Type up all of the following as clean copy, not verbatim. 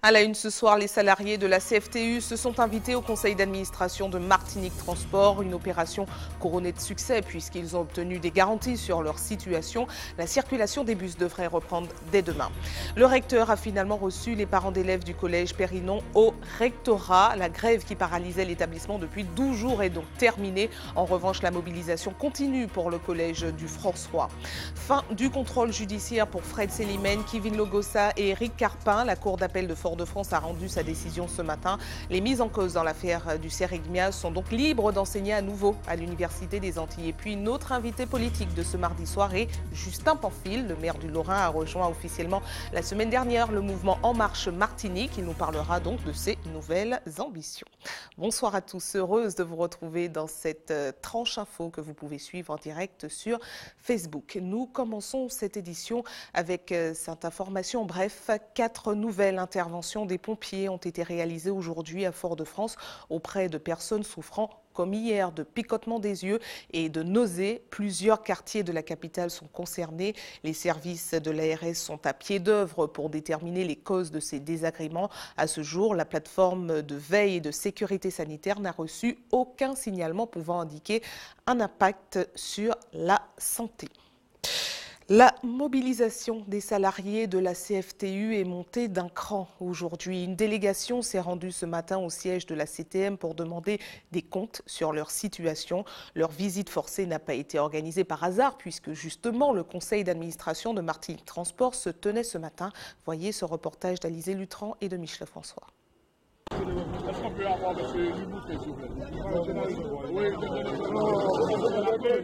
À la une ce soir, les salariés de la CFTU se sont invités au conseil d'administration de Martinique Transport, une opération couronnée de succès puisqu'ils ont obtenu des garanties sur leur situation. La circulation des bus devrait reprendre dès demain. Le recteur a finalement reçu les parents d'élèves du collège Périnon au rectorat. La grève qui paralysait l'établissement depuis 12 jours est donc terminée. En revanche, la mobilisation continue pour le collège du François. Fin du contrôle judiciaire pour Fred Selimène, Kevin Logossa et Éric Carpin. La Cour d'appel de Fort-de-France a rendu sa décision ce matin. Les mises en cause dans l'affaire du Cerigmias sont donc libres d'enseigner à nouveau à l'Université des Antilles. Et puis notre invité politique de ce mardi soir est Justin Pamphile. Le maire du Lorrain a rejoint officiellement la semaine dernière le mouvement En Marche Martinique. Il nous parlera donc de ses nouvelles ambitions. Bonsoir à tous, heureuse de vous retrouver dans cette tranche info que vous pouvez suivre en direct sur Facebook. Nous commençons cette édition avec cette information. Bref, 4 nouvelles interventions des pompiers ont été réalisées aujourd'hui à Fort-de-France auprès de personnes souffrant comme hier de picotement des yeux et de nausées. Plusieurs quartiers de la capitale sont concernés. Les services de l'ARS sont à pied d'œuvre pour déterminer les causes de ces désagréments. À ce jour, la plateforme de veille et de sécurité sanitaire n'a reçu aucun signalement pouvant indiquer un impact sur la santé. La mobilisation des salariés de la CFTU est montée d'un cran aujourd'hui. Une délégation s'est rendue ce matin au siège de la CTM pour demander des comptes sur leur situation. Leur visite forcée n'a pas été organisée par hasard puisque justement le conseil d'administration de Martinique Transport se tenait ce matin. Voyez ce reportage d'Alizé Lutran et de Michel François. Est-ce qu'on peut avoir M. Limouté, s'il vous plaît?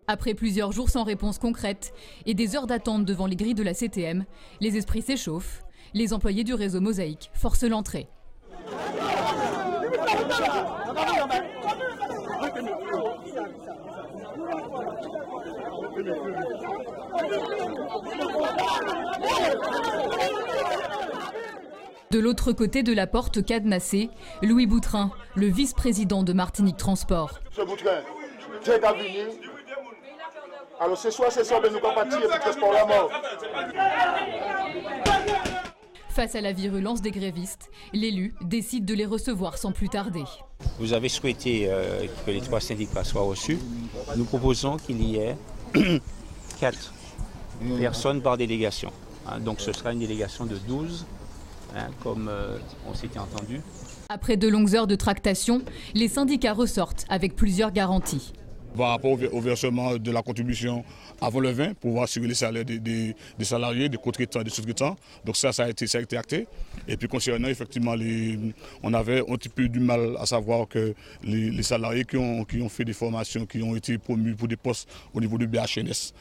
Après plusieurs jours sans réponse concrète et des heures d'attente devant les grilles de la CTM, les esprits s'échauffent. Les employés du réseau Mosaïque forcent l'entrée. De l'autre côté de la porte cadenassée, Louis Boutrin, le vice-président de Martinique Transport. Monsieur Boutrin, tu es venu. Alors ce soir, de nous partir et puis pour la mort. Face à la virulence des grévistes, l'élu décide de les recevoir sans plus tarder. Vous avez souhaité que les 3 syndicats soient reçus. Nous proposons qu'il y ait 4 personnes par délégation. Donc ce sera une délégation de 12, comme on s'était entendu. Après de longues heures de tractation, les syndicats ressortent avec plusieurs garanties. Par rapport au versement de la contribution avant le 20, pour assurer les salaires des salariés, des co-traitants et des sous-traitants. Donc ça a été acté. Et puis concernant effectivement, on avait un petit peu du mal à savoir que les salariés qui ont fait des formations, qui ont été promus pour des postes au niveau du BHNS,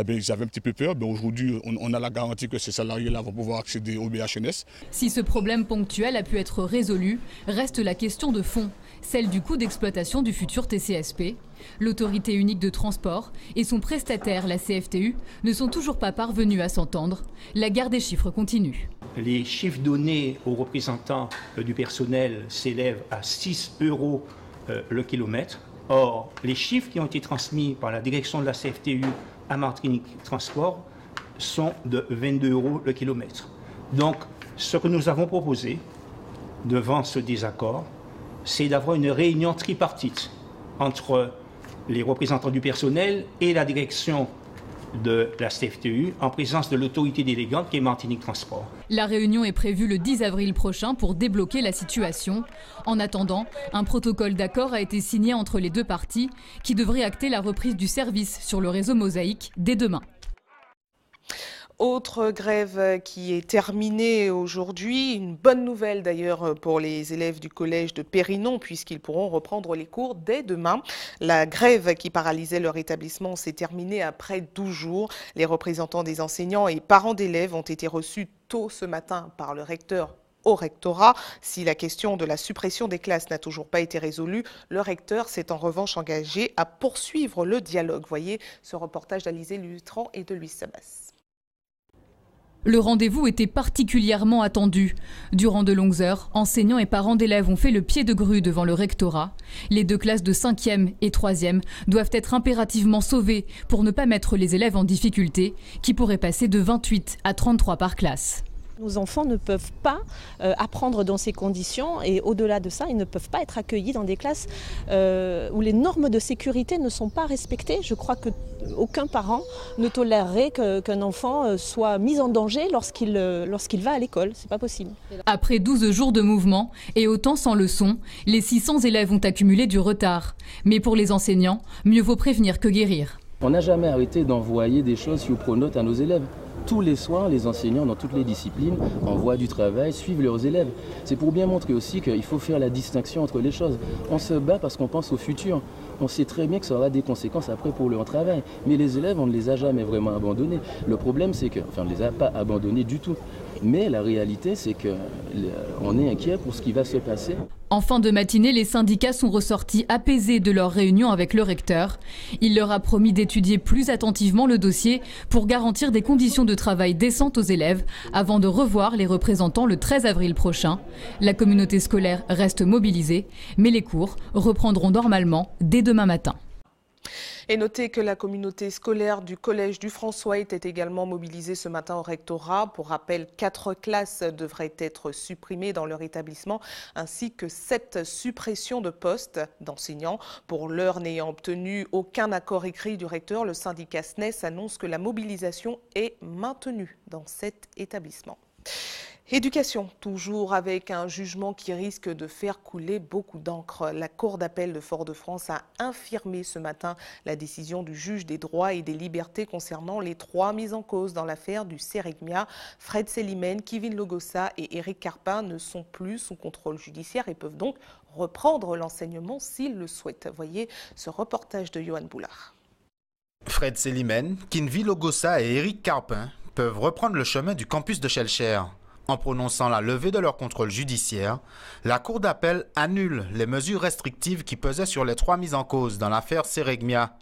ils avaient un petit peu peur. Aujourd'hui, on a la garantie que ces salariés-là vont pouvoir accéder au BHNS. Si ce problème ponctuel a pu être résolu, reste la question de fond, celle du coût d'exploitation du futur TCSP. L'autorité unique de transport et son prestataire, la CFTU, ne sont toujours pas parvenus à s'entendre. La guerre des chiffres continue. Les chiffres donnés aux représentants du personnel s'élèvent à 6 € le kilomètre. Or, les chiffres qui ont été transmis par la direction de la CFTU à Martinique Transport sont de 22 € le kilomètre. Donc, ce que nous avons proposé devant ce désaccord, c'est d'avoir une réunion tripartite entre les représentants du personnel et la direction de la CFTU en présence de l'autorité délégante qui est Martinique Transport. La réunion est prévue le 10 avril prochain pour débloquer la situation. En attendant, un protocole d'accord a été signé entre les deux parties qui devrait acter la reprise du service sur le réseau Mosaïque dès demain. Autre grève qui est terminée aujourd'hui, une bonne nouvelle d'ailleurs pour les élèves du collège de Périnon puisqu'ils pourront reprendre les cours dès demain. La grève qui paralysait leur établissement s'est terminée après 12 jours. Les représentants des enseignants et parents d'élèves ont été reçus tôt ce matin par le recteur au rectorat. Si la question de la suppression des classes n'a toujours pas été résolue, le recteur s'est en revanche engagé à poursuivre le dialogue. Voyez ce reportage d'Alizé Lutran et de Louis Sabas. Le rendez-vous était particulièrement attendu. Durant de longues heures, enseignants et parents d'élèves ont fait le pied de grue devant le rectorat. Les 2 classes de 5e et 3e doivent être impérativement sauvées pour ne pas mettre les élèves en difficulté, qui pourraient passer de 28 à 33 par classe. Nos enfants ne peuvent pas apprendre dans ces conditions et au-delà de ça, ils ne peuvent pas être accueillis dans des classes où les normes de sécurité ne sont pas respectées. Je crois qu'aucun parent ne tolérerait qu'un enfant soit mis en danger lorsqu'il va à l'école. C'est pas possible. Après 12 jours de mouvement et autant sans leçon, les 600 élèves ont accumulé du retard. Mais pour les enseignants, mieux vaut prévenir que guérir. On n'a jamais arrêté d'envoyer des choses sous pronote à nos élèves. Tous les soirs, les enseignants dans toutes les disciplines envoient du travail, suivent leurs élèves. C'est pour bien montrer aussi qu'il faut faire la distinction entre les choses. On se bat parce qu'on pense au futur. On sait très bien que ça aura des conséquences après pour leur travail. Mais les élèves, on ne les a jamais vraiment abandonnés. Le problème, c'est qu'on ne les a pas abandonnés du tout. Mais la réalité, c'est qu'on est inquiet pour ce qui va se passer. En fin de matinée, les syndicats sont ressortis apaisés de leur réunion avec le recteur. Il leur a promis d'étudier plus attentivement le dossier pour garantir des conditions de travail décentes aux élèves avant de revoir les représentants le 13 avril prochain. La communauté scolaire reste mobilisée, mais les cours reprendront normalement dès demain matin. Et notez que la communauté scolaire du collège du François était également mobilisée ce matin au rectorat. Pour rappel, 4 classes devraient être supprimées dans leur établissement, ainsi que 7 suppressions de postes d'enseignants. Pour l'heure, n'ayant obtenu aucun accord écrit du recteur, le syndicat SNES annonce que la mobilisation est maintenue dans cet établissement. Éducation, toujours avec un jugement qui risque de faire couler beaucoup d'encre. La Cour d'appel de Fort-de-France a infirmé ce matin la décision du juge des droits et des libertés concernant les 3 mises en cause dans l'affaire du Sérigmia. Fred Selimène, Kevin Logossa et Éric Carpin ne sont plus sous contrôle judiciaire et peuvent donc reprendre l'enseignement s'ils le souhaitent. Voyez ce reportage de Johan Boulard. Fred Selimène, Kevin Logossa et Éric Carpin peuvent reprendre le chemin du campus de Schellcher. En prononçant la levée de leur contrôle judiciaire, la Cour d'appel annule les mesures restrictives qui pesaient sur les 3 mises en cause dans l'affaire Sérigmia.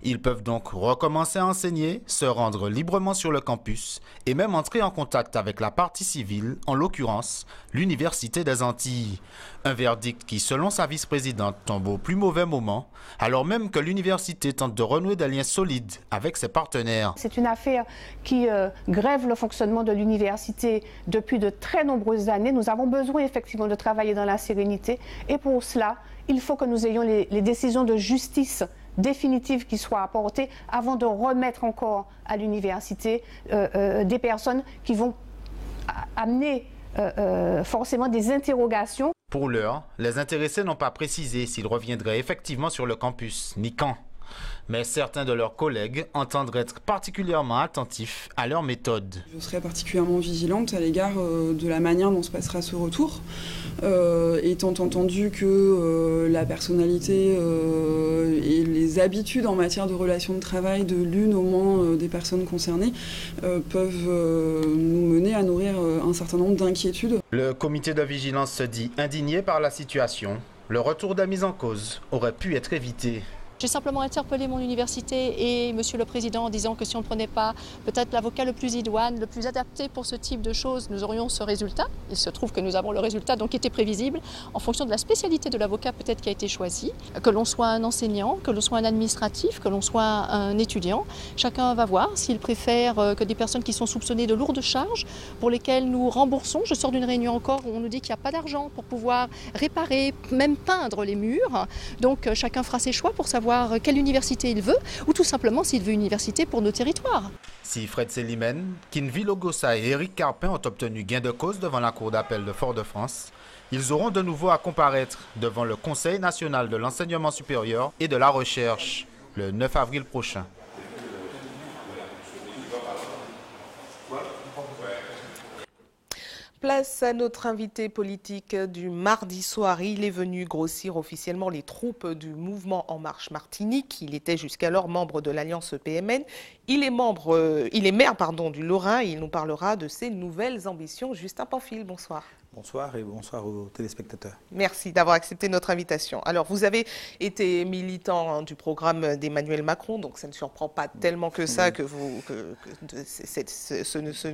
Ils peuvent donc recommencer à enseigner, se rendre librement sur le campus et même entrer en contact avec la partie civile, en l'occurrence l'Université des Antilles. Un verdict qui, selon sa vice-présidente, tombe au plus mauvais moment, alors même que l'université tente de renouer des liens solides avec ses partenaires. C'est une affaire qui grève le fonctionnement de l'université depuis de très nombreuses années. Nous avons besoin effectivement de travailler dans la sérénité et pour cela, il faut que nous ayons les décisions de justice définitive qui soit apportée avant de remettre encore à l'université des personnes qui vont amener forcément des interrogations. Pour l'heure, les intéressés n'ont pas précisé s'ils reviendraient effectivement sur le campus, ni quand. Mais certains de leurs collègues entendent être particulièrement attentifs à leur méthode. Je serai particulièrement vigilante à l'égard de la manière dont se passera ce retour, étant entendu que la personnalité et les habitudes en matière de relations de travail de l'une au moins des personnes concernées peuvent nous mener à nourrir un certain nombre d'inquiétudes. Le comité de vigilance se dit indigné par la situation. Le retour de la mise en cause aurait pu être évité. J'ai simplement interpellé mon université et Monsieur le Président en disant que si on ne prenait pas peut-être l'avocat le plus idoine, le plus adapté pour ce type de choses, nous aurions ce résultat. Il se trouve que nous avons le résultat donc qui était prévisible en fonction de la spécialité de l'avocat peut-être qui a été choisi. Que l'on soit un enseignant, que l'on soit un administratif, que l'on soit un étudiant, chacun va voir s'il préfère que des personnes qui sont soupçonnées de lourdes charges pour lesquelles nous remboursons. Je sors d'une réunion encore où on nous dit qu'il n'y a pas d'argent pour pouvoir réparer, même peindre les murs. Donc chacun fera ses choix pour savoir quelle université il veut, ou tout simplement s'il veut une université pour nos territoires. Si Fred Selimène, Kevin Logossa et Éric Carpin ont obtenu gain de cause devant la Cour d'appel de Fort-de-France, ils auront de nouveau à comparaître devant le Conseil national de l'enseignement supérieur et de la recherche le 9 avril prochain. Place à notre invité politique du mardi soir. Il est venu grossir officiellement les troupes du mouvement En Marche Martinique. Il était jusqu'alors membre de l'Alliance PMN. Il est maire du Lorrain et il nous parlera de ses nouvelles ambitions. Justin Pamphile, bonsoir. Bonsoir et bonsoir aux téléspectateurs. Merci d'avoir accepté notre invitation. Alors, vous avez été militant du programme d'Emmanuel Macron, donc ça ne surprend pas tellement que ça que vous...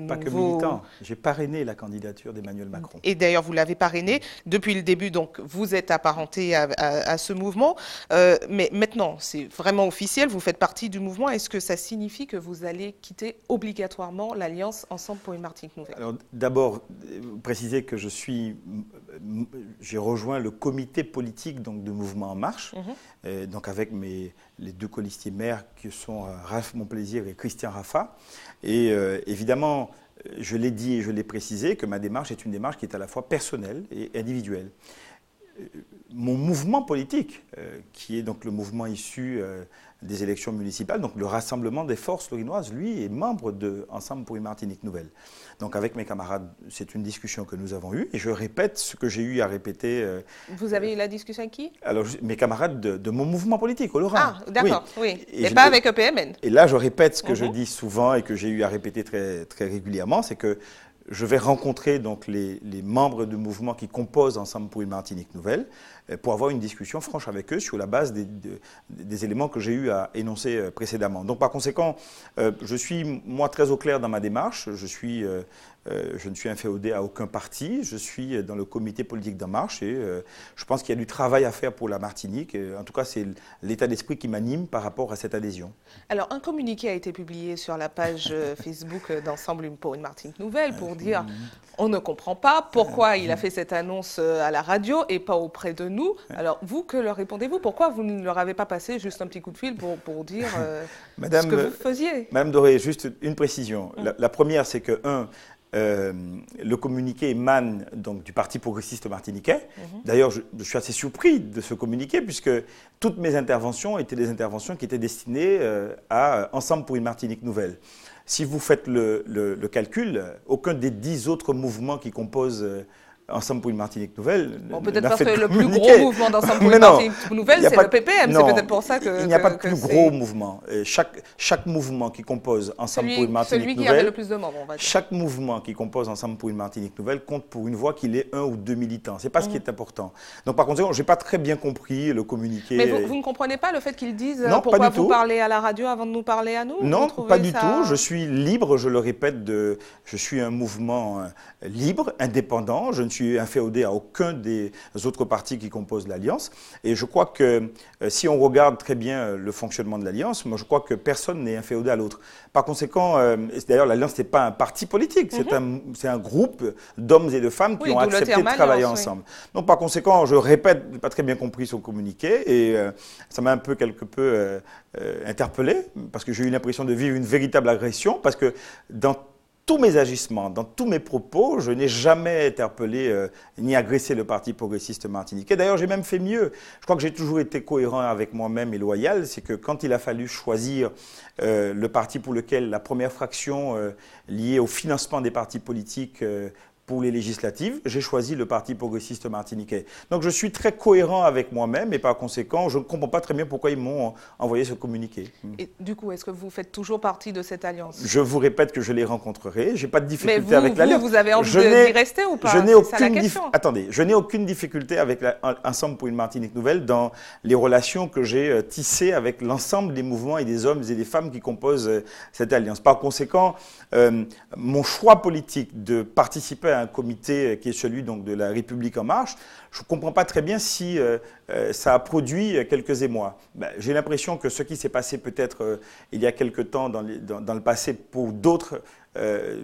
Pas que militant, j'ai parrainé la candidature d'Emmanuel Macron. Et d'ailleurs, vous l'avez parrainé depuis le début, donc vous êtes apparenté à ce mouvement. Mais maintenant, c'est vraiment officiel, vous faites partie du mouvement. Est-ce que ça signifie que vous allez quitter obligatoirement l'Alliance Ensemble pour une Martinique Nouvelle? Alors d'abord, préciser que j'ai rejoint le comité politique donc, de Mouvement En Marche, donc avec les deux colistiers maires qui sont Raph Monplaisir et Christian Raffa. Et évidemment, je l'ai dit et je l'ai précisé que ma démarche est une démarche qui est à la fois personnelle et individuelle. Mon mouvement politique, qui est donc le mouvement issu des élections municipales, donc le Rassemblement des forces lorinoises, lui, est membre de Ensemble pour une Martinique Nouvelle. Donc avec mes camarades, c'est une discussion que nous avons eue, et je répète ce que j'ai eu à répéter. Vous avez eu la discussion avec qui? Alors, mes camarades de mon mouvement politique, au Lorrain. Ah, d'accord, oui. Et pas avec EPMN. Et là, je répète ce que je dis souvent et que j'ai eu à répéter très, très régulièrement, c'est que je vais rencontrer donc les membres du mouvement qui composent Ensemble pour une Martinique Nouvelle pour avoir une discussion franche avec eux sur la base des éléments que j'ai eu à énoncer précédemment. Donc par conséquent, je suis moi très au clair dans ma démarche. Je ne suis inféodé à aucun parti. Je suis dans le comité politique d'En Marche et je pense qu'il y a du travail à faire pour la Martinique. En tout cas, c'est l'état d'esprit qui m'anime par rapport à cette adhésion. Alors, un communiqué a été publié sur la page Facebook d'Ensemble pour une Martinique Nouvelle pour dire on ne comprend pas pourquoi il a fait cette annonce à la radio et pas auprès de nous. Alors, vous, que leur répondez-vous? Pourquoi vous ne leur avez pas passé juste un petit coup de fil pour dire ce que vous faisiez? Madame Doré, juste une précision. La première, c'est que, le communiqué émane donc, du Parti progressiste martiniquais. D'ailleurs, je suis assez surpris de ce communiqué puisque toutes mes interventions étaient des interventions qui étaient destinées à Ensemble pour une Martinique Nouvelle. Si vous faites le calcul, aucun des 10 autres mouvements qui composent Ensemble pour une Martinique Nouvelle. Bon, peut-être parce que le plus gros mouvement d'Ensemble pour une Martinique Nouvelle, c'est le PPM. C'est peut-être pour ça que... Il n'y a pas de plus gros mouvement. Chaque mouvement qui compose Ensemble pour une Martinique Nouvelle... Celui qui avait le plus de membres, on va dire. Chaque mouvement qui compose Ensemble pour une Martinique Nouvelle compte pour une voix qu'il ait 1 ou 2 militants. Ce n'est pas ce qui est important. Donc par conséquent, je n'ai pas très bien compris le communiqué. Mais vous ne comprenez pas le fait qu'ils disent pourquoi vous parlez à la radio avant de nous parler à nous? Non, pas du tout. Je suis libre, je le répète, je suis un mouvement libre, indépendant. Je ne suis inféodé à aucun des autres partis qui composent l'Alliance. Et je crois que si on regarde très bien le fonctionnement de l'Alliance, moi je crois que personne n'est inféodé à l'autre. Par conséquent, d'ailleurs l'Alliance n'est pas un parti politique, c'est un groupe d'hommes et de femmes qui ont accepté de travailler ensemble. Donc par conséquent, je répète, je n'ai pas très bien compris son communiqué et ça m'a un peu quelque peu interpellé parce que j'ai eu l'impression de vivre une véritable agression parce que dans tous mes agissements, dans tous mes propos, je n'ai jamais interpellé ni agressé le Parti progressiste martiniquais. D'ailleurs, j'ai même fait mieux. Je crois que j'ai toujours été cohérent avec moi-même et loyal. C'est que quand il a fallu choisir le parti pour lequel la première fraction liée au financement des partis politiques pour les législatives, j'ai choisi le Parti progressiste martiniquais. Donc je suis très cohérent avec moi-même et par conséquent, je ne comprends pas très bien pourquoi ils m'ont envoyé ce communiqué. Et du coup, est-ce que vous faites toujours partie de cette alliance? Je vous répète que je les rencontrerai. Je n'ai pas de difficulté avec l'alliance. Mais vous avez envie d'y rester ou pas? C'est ça la question. Attendez, je n'ai aucune difficulté avec Ensemble pour une Martinique Nouvelle dans les relations que j'ai tissées avec l'ensemble des mouvements et des hommes et des femmes qui composent cette alliance. Par conséquent, mon choix politique de participer à un comité qui est celui donc, de la République En Marche, je ne comprends pas très bien si ça a produit quelques émois. J'ai l'impression que ce qui s'est passé peut-être il y a quelque temps dans le passé pour d'autres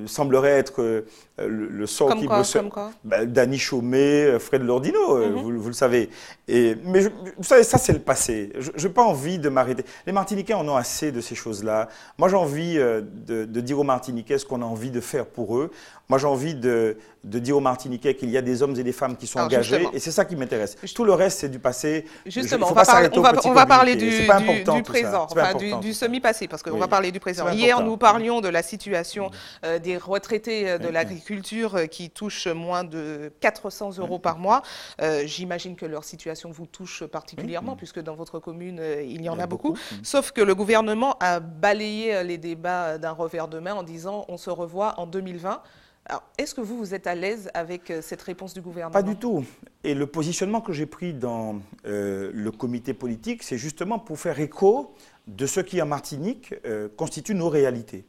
semblerait être le sort qui me... Dany Chaumet, Fred Lordino, vous le savez. Mais vous savez, ça c'est le passé. Je n'ai pas envie de m'arrêter. Les Martiniquais en ont assez de ces choses-là. Moi j'ai envie de dire aux Martiniquais ce qu'on a envie de faire pour eux. Moi j'ai envie de dire aux Martiniquais qu'il y a des hommes et des femmes qui sont engagés et c'est ça qui m'intéresse. Tout le reste c'est du passé. Justement, on va parler du présent, du semi-passé, parce qu'on va parler du présent. Hier nous parlions de la situation des retraités de l'agriculture qui touchent moins de 400 € par mois. J'imagine que leur situation vous touche particulièrement, puisque dans votre commune, il y en a beaucoup. Sauf que le gouvernement a balayé les débats d'un revers de main en disant on se revoit en 2020. Alors, est-ce que vous êtes à l'aise avec cette réponse du gouvernement? Pas du tout. Et le positionnement que j'ai pris dans le comité politique, c'est justement pour faire écho de ce qui, en Martinique, constitue nos réalités.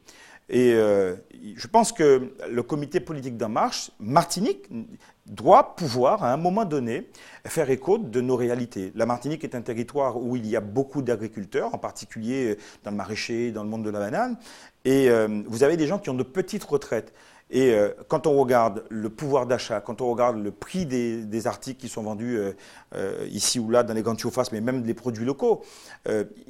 Et je pense que le comité politique d'En Marche, Martinique, doit pouvoir, à un moment donné, faire écho de nos réalités. La Martinique est un territoire où il y a beaucoup d'agriculteurs, en particulier dans le maraîcher, dans le monde de la banane. Et vous avez des gens qui ont de petites retraites. Et quand on regarde le pouvoir d'achat, quand on regarde le prix des articles qui sont vendus ici ou là dans les grandes surfaces, mais même des produits locaux,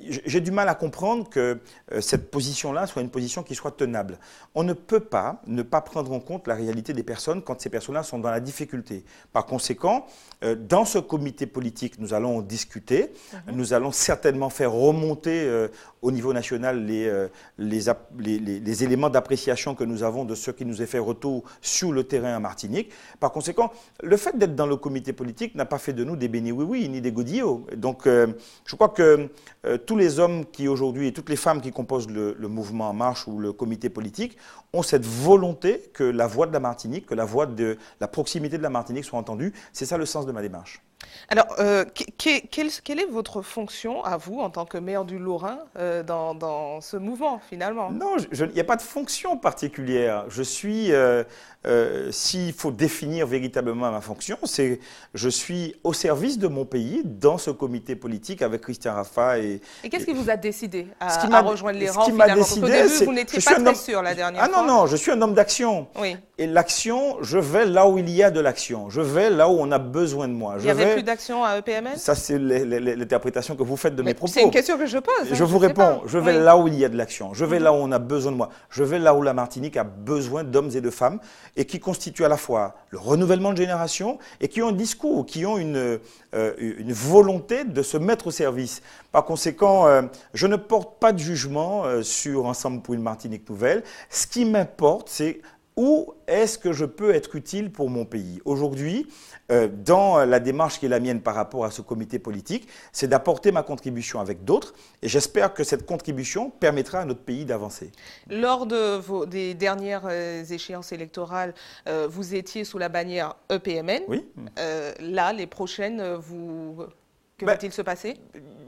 j'ai du mal à comprendre que cette position-là soit une position qui soit tenable. On ne peut pas ne pas prendre en compte la réalité des personnes quand ces personnes-là sont dans la difficulté. Par conséquent, dans ce comité politique, nous allons en discuter. Nous allons certainement faire remonter au niveau national les éléments d'appréciation que nous avons de ce qui nous est fait retour sur le terrain en Martinique. Par conséquent, le fait d'être dans le comité politique n'a pas fait de nous des béni-oui-oui ni des godillots. Donc, je crois que tous les hommes qui aujourd'hui et toutes les femmes qui composent le mouvement En Marche ou le comité politique ont cette volonté que la voix de la Martinique, que la voix de la proximité de la Martinique soit entendue. C'est ça le sens de ma démarche. Alors, quelle est votre fonction à vous, en tant que maire du Lorrain, dans ce mouvement, finalement? Non, il n'y a pas de fonction particulière. Je suis, s'il faut définir véritablement ma fonction, c'est je suis au service de mon pays dans ce comité politique avec Christian Raffa. Et qu'est-ce qui vous a décidé à rejoindre les rangs, finalement? Parce qu'au début, vous n'étiez pas très sûr la dernière fois. Non, je suis un homme d'action. Oui. Et l'action, je vais là où il y a de l'action. Je vais là où on a besoin de moi. Il n'y avait plus d'action à EPMN? Ça, c'est l'interprétation que vous faites de mes propos. C'est une question que je pose. Je vous réponds. Je vais là où il y a de l'action. Je vais là où on a besoin de moi. Je vais là où la Martinique a besoin d'hommes et de femmes et qui constituent à la fois le renouvellement de génération et qui ont un discours, qui ont une volonté de se mettre au service. Par conséquent, je ne porte pas de jugement sur Ensemble pour une Martinique nouvelle. Ce qui m'importe, c'est où est-ce que je peux être utile pour mon pays? Aujourd'hui, dans la démarche qui est la mienne par rapport à ce comité politique, c'est d'apporter ma contribution avec d'autres et j'espère que cette contribution permettra à notre pays d'avancer. Lors des dernières échéances électorales, vous étiez sous la bannière EPMN. Oui. Là, les prochaines, que va-t-il se passer?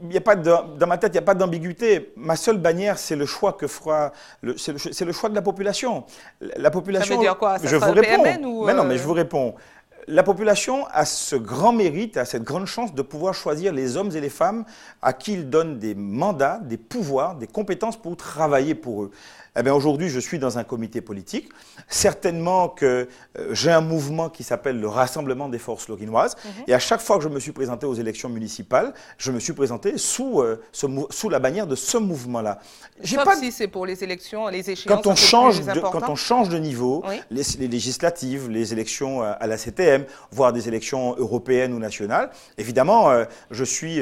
Dans ma tête, il n'y a pas d'ambiguïté. Ma seule bannière, c'est le choix que fera, c'est le choix de la population. La population. Ça veut dire quoi? Ça je sera vous réponds. EPMN ou Mais non, mais je vous réponds. La population a ce grand mérite, a cette grande chance de pouvoir choisir les hommes et les femmes à qui il donne des mandats, des pouvoirs, des compétences pour travailler pour eux. Eh bien, aujourd'hui, je suis dans un comité politique. Certainement que j'ai un mouvement qui s'appelle le Rassemblement des forces lorinoises. Et à chaque fois que je me suis présenté aux élections municipales, je me suis présenté sous la bannière de ce mouvement-là. Sauf si c'est pour les élections, les échéances quand on change de niveau, oui, les législatives, les élections à la CTM, voire des élections européennes ou nationales, évidemment, je suis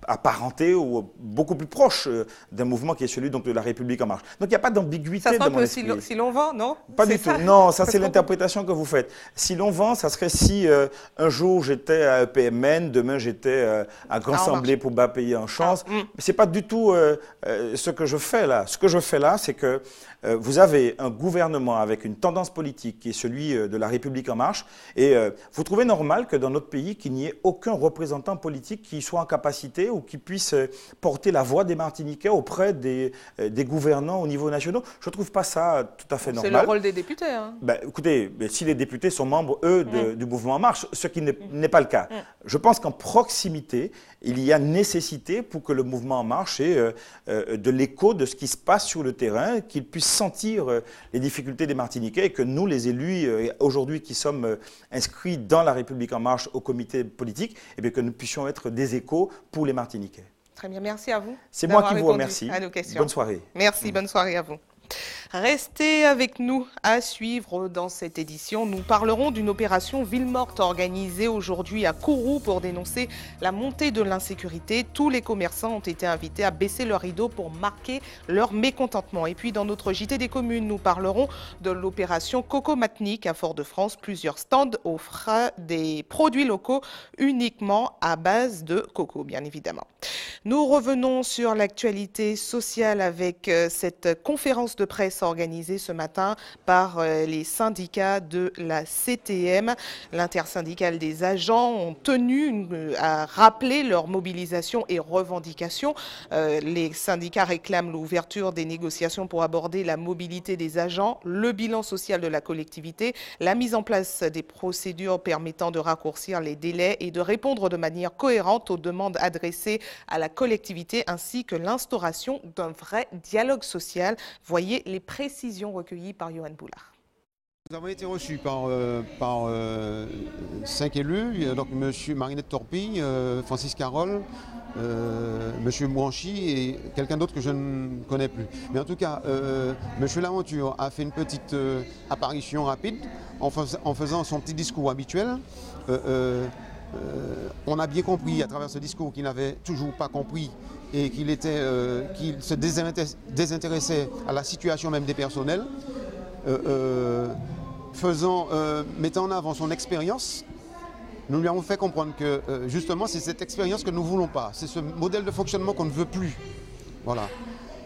apparenté ou beaucoup plus proche d'un mouvement qui est celui donc, de la République En Marche. Donc il n'y a pas d'ambiguïté dans mon esprit. Ça sera un peu si l'on vend, non? Pas du tout. Non, ça c'est l'interprétation que vous faites. Si l'on vend, ça serait si un jour j'étais à EPMN, demain j'étais à Grand Semblé pour bas payer en chance. C'est pas du tout ce que je fais là. Ce que je fais là, c'est que vous avez un gouvernement avec une tendance politique qui est celui de la République En Marche et vous trouvez normal que dans notre pays, qu'il n'y ait aucun représentant politique qui soit en capacité ou qui puisse porter la voix des Martiniquais auprès des gouvernants au niveau national. Je ne trouve pas ça tout à fait normal. C'est le rôle des députés. Hein. Écoutez, si les députés sont membres, eux, du mouvement En Marche, ce qui n'est pas le cas. Je pense qu'en proximité, il y a nécessité pour que le mouvement En Marche ait de l'écho de ce qui se passe sur le terrain, qu'il puisse sentir les difficultés des Martiniquais et que nous, les élus, aujourd'hui qui sommes inscrits dans la République En Marche au comité politique, eh bien, que nous puissions être des échos pour les Martiniquais. Très bien, merci à vous. C'est moi qui vous remercie. À nos questions. Bonne soirée. Merci, bonne soirée à vous. Restez avec nous à suivre dans cette édition. Nous parlerons d'une opération ville morte organisée aujourd'hui à Kourou pour dénoncer la montée de l'insécurité. Tous les commerçants ont été invités à baisser leurs rideaux pour marquer leur mécontentement. Et puis dans notre JT des communes, nous parlerons de l'opération Coco Matinique à Fort-de-France. Plusieurs stands offrent des produits locaux uniquement à base de coco, bien évidemment. Nous revenons sur l'actualité sociale avec cette conférence de presse organisée ce matin par les syndicats de la CTM. L'intersyndicale des agents ont tenu à rappeler leur mobilisation et revendications. Les syndicats réclament l'ouverture des négociations pour aborder la mobilité des agents, le bilan social de la collectivité, la mise en place des procédures permettant de raccourcir les délais et de répondre de manière cohérente aux demandes adressées à la collectivité ainsi que l'instauration d'un vrai dialogue social. Voyez les précisions recueillies par Johan Boulard. Nous avons été reçus par 5 élus, donc M. Marinette Torpille, Francis Carole, M. Mouanchi et quelqu'un d'autre que je ne connais plus. Mais en tout cas, M. Laventure a fait une petite apparition rapide en faisant son petit discours habituel. On a bien compris à travers ce discours qu'il n'avait toujours pas compris et qu'il se désintéressait à la situation même des personnels, mettant en avant son expérience. Nous lui avons fait comprendre que justement c'est cette expérience que nous ne voulons pas, c'est ce modèle de fonctionnement qu'on ne veut plus. Voilà.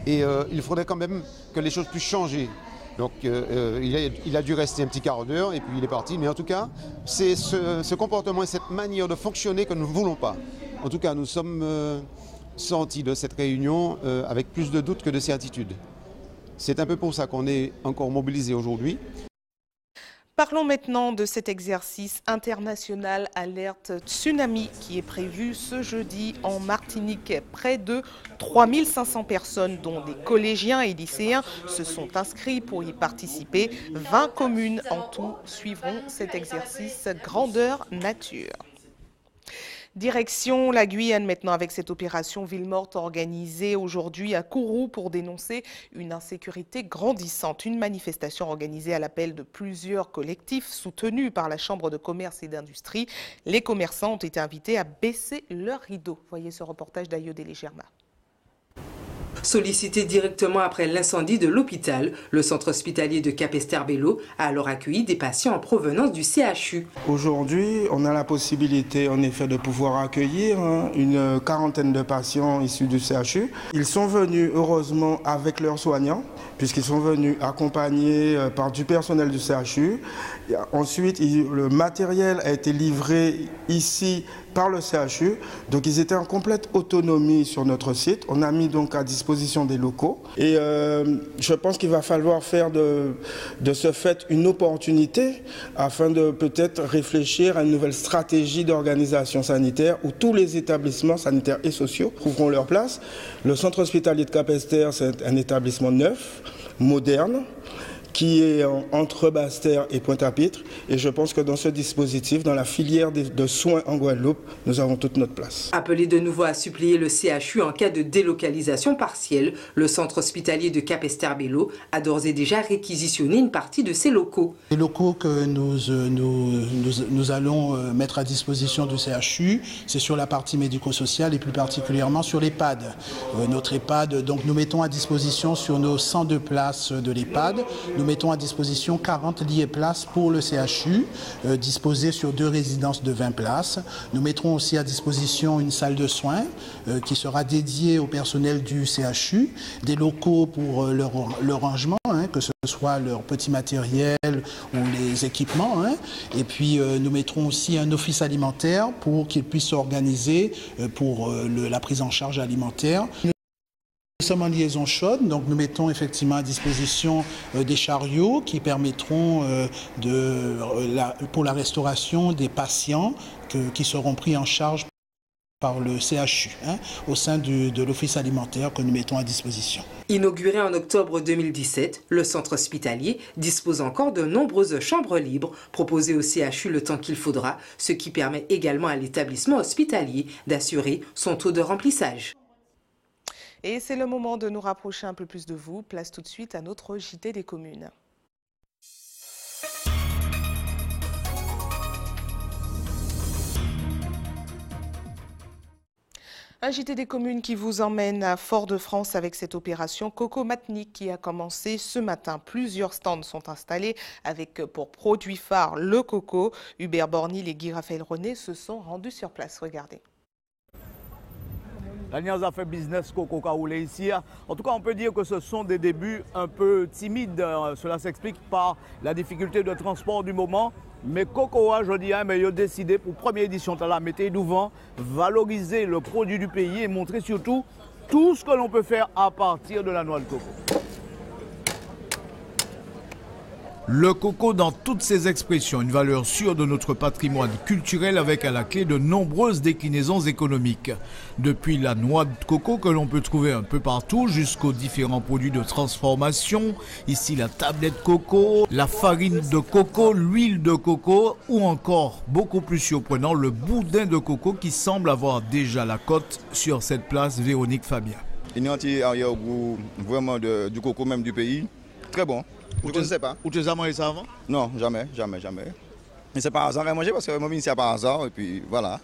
Et il faudrait quand même que les choses puissent changer. Donc il a dû rester un petit quart d'heure et puis il est parti. Mais en tout cas, c'est ce comportement et cette manière de fonctionner que nous ne voulons pas. En tout cas, nous sommes sortis de cette réunion avec plus de doutes que de certitudes. C'est un peu pour ça qu'on est encore mobilisés aujourd'hui. Parlons maintenant de cet exercice international alerte tsunami qui est prévu ce jeudi en Martinique. Près de 3500 personnes, dont des collégiens et lycéens, se sont inscrits pour y participer. 20 communes en tout suivront cet exercice grandeur nature. Direction la Guyane maintenant avec cette opération Ville Morte organisée aujourd'hui à Kourou pour dénoncer une insécurité grandissante. Une manifestation organisée à l'appel de plusieurs collectifs soutenus par la Chambre de commerce et d'industrie. Les commerçants ont été invités à baisser leurs rideaux. Voyez ce reportage d'Ayodele Germa. Sollicité directement après l'incendie de l'hôpital, le centre hospitalier de Capesterre-Belle-Eau a alors accueilli des patients en provenance du CHU. Aujourd'hui, on a la possibilité en effet de pouvoir accueillir une quarantaine de patients issus du CHU. Ils sont venus heureusement avec leurs soignants, puisqu'ils sont venus accompagnés par du personnel du CHU. Ensuite, le matériel a été livré ici par le CHU, donc ils étaient en complète autonomie sur notre site. On a mis donc à disposition des locaux et je pense qu'il va falloir faire de ce fait une opportunité afin de peut-être réfléchir à une nouvelle stratégie d'organisation sanitaire où tous les établissements sanitaires et sociaux trouveront leur place. Le centre hospitalier de Capesterre, c'est un établissement neuf, moderne, qui est entre Basse-Terre et Pointe-à-Pitre. Et je pense que dans ce dispositif, dans la filière de soins en Guadeloupe, nous avons toute notre place. Appelé de nouveau à supplier le CHU en cas de délocalisation partielle, le centre hospitalier de Capesterre-Belle-Eau a d'ores et déjà réquisitionné une partie de ses locaux. Les locaux que nous allons mettre à disposition du CHU, c'est sur la partie médico-sociale et plus particulièrement sur l'EHPAD. Notre EHPAD, donc nous mettons à disposition sur nos 102 places de l'EHPAD, nous mettons à disposition 40 lits et places pour le CHU, disposés sur 2 résidences de 20 places. Nous mettrons aussi à disposition une salle de soins qui sera dédiée au personnel du CHU, des locaux pour leur rangement, que ce soit leur petit matériel ou les équipements. Et puis nous mettrons aussi un office alimentaire pour qu'ils puissent s'organiser pour la prise en charge alimentaire. Nous sommes en liaison chaude, donc nous mettons effectivement à disposition des chariots qui permettront pour la restauration des patients qui seront pris en charge par le CHU au sein de l'office alimentaire que nous mettons à disposition. Inauguré en octobre 2017, le centre hospitalier dispose encore de nombreuses chambres libres proposées au CHU le temps qu'il faudra, ce qui permet également à l'établissement hospitalier d'assurer son taux de remplissage. Et c'est le moment de nous rapprocher un peu plus de vous. Place tout de suite à notre JT des communes. Un JT des communes qui vous emmène à Fort-de-France avec cette opération Coco Matinique qui a commencé ce matin. Plusieurs stands sont installés avec pour produit phare le coco. Hubert Bornil et Guy Raphaël René se sont rendus sur place. Regardez. L'Alliance a fait business coco kaoulé ici. En tout cas, on peut dire que ce sont des débuts un peu timides. Cela s'explique par la difficulté de transport du moment. Mais Cocoa, je dis, mais ils ont décidé pour première édition de la météo d'Ouvent, valoriser le produit du pays et montrer surtout tout ce que l'on peut faire à partir de la noix de coco. Le coco dans toutes ses expressions, une valeur sûre de notre patrimoine culturel avec à la clé de nombreuses déclinaisons économiques. Depuis la noix de coco que l'on peut trouver un peu partout jusqu'aux différents produits de transformation, ici la tablette coco, la farine de coco, l'huile de coco ou encore, beaucoup plus surprenant, le boudin de coco qui semble avoir déjà la cote sur cette place Véronique Fabien. Il y a un arrière-goût vraiment du coco même du pays, très bon. Je ne sais pas. Ou tu as mangé ça avant? Non, jamais. Et c'est par hasard que j'ai mangé parce que moi, c'est par hasard et puis voilà.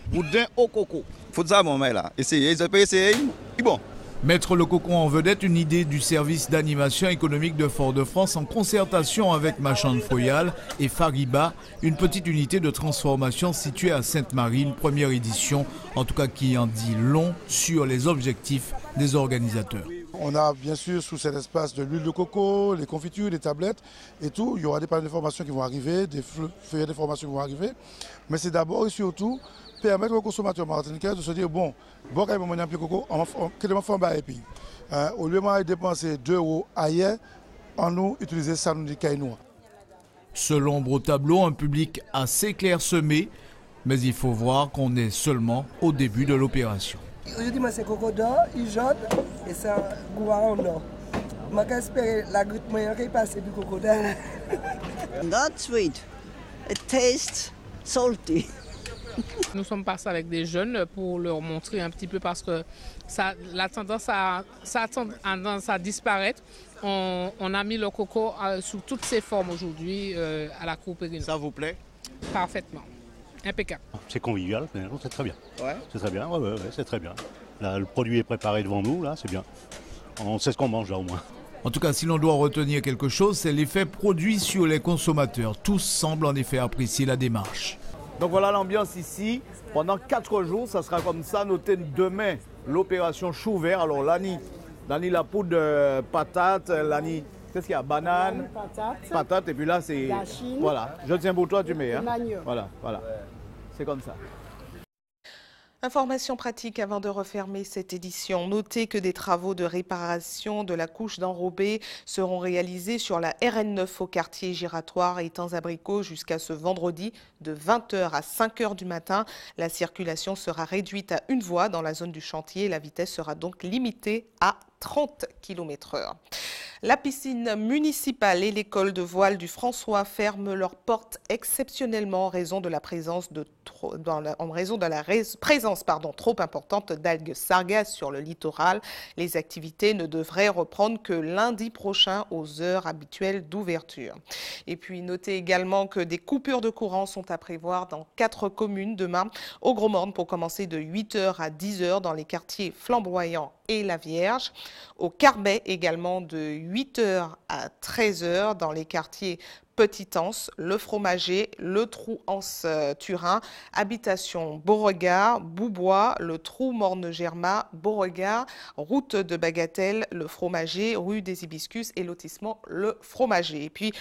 Boudin au coco. Faut ça, mon mec là. Essayez, c'est bon. Mettre le coco en vedette, une idée du service d'animation économique de Fort-de-France en concertation avec Marchand de Foyal et Fariba, une petite unité de transformation située à Sainte-Marie, une première édition, en tout cas qui en dit long sur les objectifs des organisateurs. On a bien sûr sous cet espace de l'huile de coco, les confitures, les tablettes et tout. Il y aura des panneaux d'information qui vont arriver, des feuillets d'information qui vont arriver. Mais c'est d'abord et surtout permettre aux consommateurs martiniquais de se dire bon, quand il y a un peu de coco, on va faire un bail. Au lieu de dépenser 2 € ailleurs, on nous utiliser ça nous dit nous. Ce l'ombre au tableau, un public assez clairsemé, mais il faut voir qu'on est seulement au début de l'opération. Aujourd'hui, c'est coco d'or, il jaune et ça goût en or. Je espère la goutte moyenne qui passe du coco d'or. Not sweet, it tastes salty. Nous sommes passés avec des jeunes pour leur montrer un petit peu parce que la tendance à disparaître. On a mis le coco sous toutes ses formes aujourd'hui à la Cour Pérignon. Ça vous plaît? Parfaitement. Impeccable. C'est convivial, c'est très bien. Ouais. C'est très bien, ouais, c'est très bien. Là, le produit est préparé devant nous, là, c'est bien. On sait ce qu'on mange là au moins. En tout cas, si l'on doit retenir quelque chose, c'est l'effet produit sur les consommateurs. Tous semblent en effet apprécier la démarche. Donc voilà l'ambiance ici. Pendant 4 jours, ça sera comme ça. Notez demain l'opération chou vert. Alors Lani, la poudre de patate, Lani, qu'est-ce qu'il y a? Banane, patate, et puis là c'est... Voilà, je tiens pour toi, tu mets. Hein? Voilà. C'est comme ça. Information pratique avant de refermer cette édition. Notez que des travaux de réparation de la couche d'enrobé seront réalisés sur la RN9 au quartier Giratoire et Étangs-Abricots jusqu'à ce vendredi de 20h à 5h du matin. La circulation sera réduite à une voie dans la zone du chantier. La vitesse sera donc limitée à 30 km/h. La piscine municipale et l'école de voile du François ferment leurs portes exceptionnellement en raison de la présence trop importante d'algues sargasses sur le littoral. Les activités ne devraient reprendre que lundi prochain aux heures habituelles d'ouverture. Et puis notez également que des coupures de courant sont à prévoir dans 4 communes demain. Au Gros-Morne pour commencer de 8h à 10h dans les quartiers Flamboyant et La Vierge. Au Carbet également de 8h à 13h dans les quartiers Petit-Anse, Le Fromager, Le Trou-Anse-Turin, Habitation Beauregard, Boubois, Le Trou-Morne-Germain, Beauregard, Route de Bagatelle, Le Fromager, Rue des Hibiscus et lotissement Le Fromager. Et puis,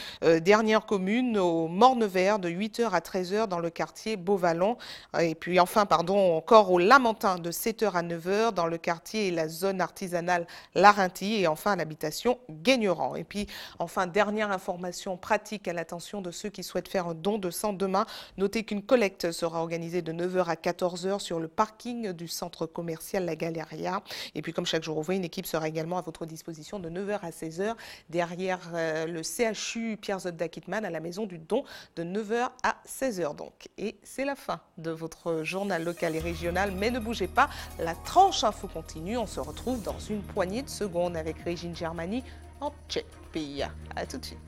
dernière commune, au Morne-Vert, de 8h à 13h dans le quartier Beauvallon. Et puis, encore au Lamentin, de 7h à 9h dans le quartier et la zone artisanale Larentie. Et enfin, à l'habitation Guigneran. Et puis, enfin, dernière information pratique à l'attention de ceux qui souhaitent faire un don de sang demain. Notez qu'une collecte sera organisée de 9h à 14h sur le parking du centre commercial La Galeria. Et puis comme chaque jour ouvré, une équipe sera également à votre disposition de 9h à 16h derrière le CHU Pierre Zodda Kittmann à la maison du don de 9h à 16h donc. Et c'est la fin de votre journal local et régional. Mais ne bougez pas, la tranche info continue. On se retrouve dans une poignée de secondes avec Régine Germani en Tchèque. A tout de suite.